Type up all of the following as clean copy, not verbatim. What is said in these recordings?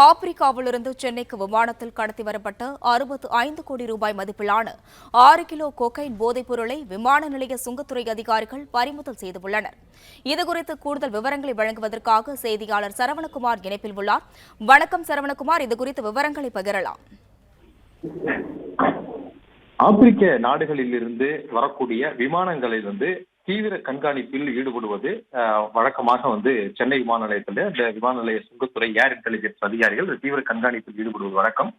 ஆப்பிரிக்காவிலிருந்து சென்னைக்கு விமானத்தில் கடத்தி வரப்பட்ட 65 கோடி ரூபாய் மதிப்பிலான 6 கிலோ கொக்கைன் போதைப் பொருளை விமான நிலைய சுங்கத்துறை அதிகாரிகள் பறிமுதல் செய்துள்ளனர். இதுகுறித்து கூடுதல் விவரங்களை வழங்குவதற்காக செய்தியாளர் சரவணகுமார் இணைப்பில் உள்ளார். வணக்கம் சரவணகுமார், இதுகுறித்து விவரங்களை பகிரலாம். ஆப்பிரிக்க நாடுகளிலிருந்து வரக்கூடிய விமானங்களில் தீவிர கண்காணிப்பில் ஈடுபடுவது வழக்கமாக சென்னை விமான நிலையத்தில் இந்த விமான நிலைய சுங்கத்துறை ஏர் இன்டெலிஜென்ஸ் அதிகாரிகள் தீவிர கண்காணிப்பில் ஈடுபடுவது வழக்கம்.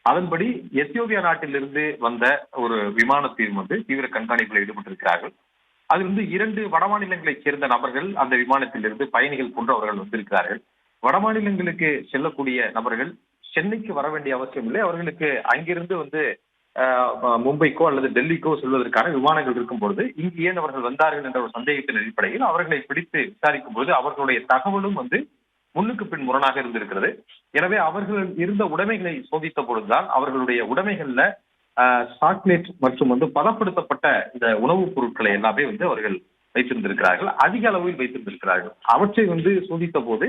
அதன்படி எத்தியோப்பியா நாட்டிலிருந்து வந்த ஒரு விமானத்தையும் தீவிர கண்காணிப்பில் ஈடுபட்டிருக்கிறார்கள். அதில் 2 வடமாநிலங்களைச் சேர்ந்த நபர்கள் அந்த விமானத்திலிருந்து பயணிகள் போன்று அவர்கள் வந்திருக்கிறார்கள். வடமாநிலங்களுக்கு செல்லக்கூடிய நபர்கள் சென்னைக்கு வர வேண்டிய அவசியம் இல்லை. அவர்களுக்கு அங்கிருந்து மும்பைக்கோ அல்லது டெல்லிக்கோ செல்வதற்கான விமானங்கள் இருக்கும் பொழுது இங்கு ஏன் அவர்கள் வந்தார்கள் என்ற ஒரு சந்தேகத்தின் அடிப்படையில் அவர்களை பிடித்து விசாரிக்கும் பொழுது அவர்களுடைய தகவலும் முன்னுக்கு பின் முரணாக இருந்திருக்கிறது. எனவே அவர்கள் இருந்த உடைமைகளை சோதித்த பொழுதுதான் அவர்களுடைய உடைமைகள்ல சாக்லேட் மற்றும் பதப்படுத்தப்பட்ட இந்த உணவுப் பொருட்களை எல்லாமே அவர்கள் வைத்திருந்திருக்கிறார்கள். அதிக அளவில் வைத்திருந்திருக்கிறார்கள். அவற்றை சோதித்த போது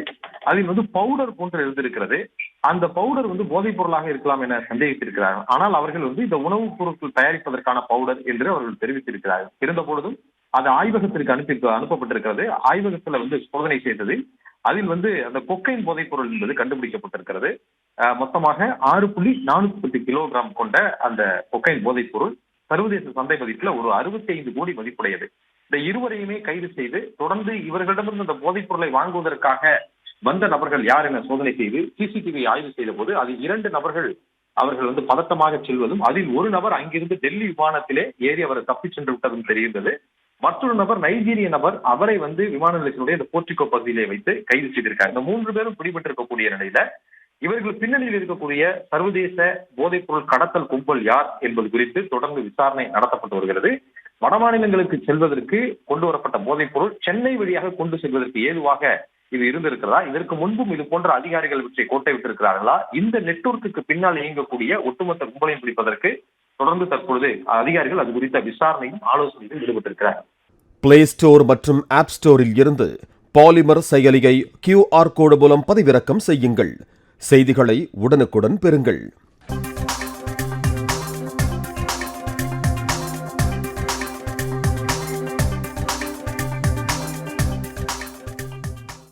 அதில் பவுடர் போன்று இருந்திருக்கிறது. அந்த பவுடர் போதைப் பொருளாக இருக்கலாம் என சந்தேகித்திருக்கிறார்கள். ஆனால் அவர்கள் இந்த உணவுப் பொருட்கள் தயாரிப்பதற்கான பவுடர் என்று அவர்கள் தெரிவித்திருக்கிறார்கள். இருந்த பொழுதும் அது ஆய்வகத்திற்கு அனுப்பப்பட்டிருக்கிறது. ஆய்வகத்துல சோதனை செய்தது. அதில் அந்த கொக்கைன் போதைப் பொருள் என்பது கண்டுபிடிக்கப்பட்டிருக்கிறது. மொத்தமாக 6.410 கிலோகிராம் கொண்ட அந்த கொக்கைன் போதைப் பொருள் சர்வதேச சந்தை மதிப்புல ஒரு 65 கோடி மதிப்புடையது. இந்த இருவரையுமே கைது செய்து தொடர்ந்து இவர்களிடமிருந்து இந்த போதைப் பொருளை வாங்குவதற்காக வந்த நபர்கள் யார் என சோதனை செய்து சிசிடிவி ஆய்வு செய்த போது அதில் 2 நபர்கள் அவர்கள் பதட்டமாக செல்வதும் அதில் ஒரு நபர் அங்கிருந்து டெல்லி விமானத்திலே ஏறி அவர் தப்பிச் சென்று விட்டதும் தெரிந்தது. மற்றொரு நபர் நைஜீரிய நபர் அவரை விமான நிலையத்தினுடைய இந்த போர்டிகோ பகுதியிலே வைத்து கைது செய்திருக்காங்க. இந்த 3 பேரும் பிடிபட்டிருக்கக்கூடிய நிலையில இவர்கள் பின்னணியில் இருக்கக்கூடிய சர்வதேச போதைப் பொருள் கடத்தல் கும்பல் யார் என்பது குறித்து தொடர்ந்து விசாரணை நடத்தப்பட்டு வருகிறது. வடமாநிலங்களுக்கு செல்வதற்கு கொண்டு வரப்பட்ட போதைப் பொருள் சென்னை வழியாக கொண்டு செல்வதற்கு ஏதுவாக இது இருந்திருக்கிறதா? இதற்கு முன்பும் இது போன்ற அதிகாரிகள் இவற்றை கோட்டை விட்டிருக்கிறார்களா? இந்த நெட்வொர்க்குக்கு பின்னால் இயங்கக்கூடிய ஒட்டுமொத்த கும்பலையும் பிடிப்பதற்கு தொடர்ந்து தற்பொழுது அதிகாரிகள் அது குறித்த விசாரணையும் ஆலோசனையும் ஈடுபட்டிருக்கிறார்கள். பிளே ஸ்டோர் மற்றும் ஆப் ஸ்டோரில் இருந்து பாலிமர் செயலியை QR கோடு மூலம் பதிவிறக்கம் செய்யுங்கள். செய்திகளை உடனுக்குடன் பெறுங்கள்.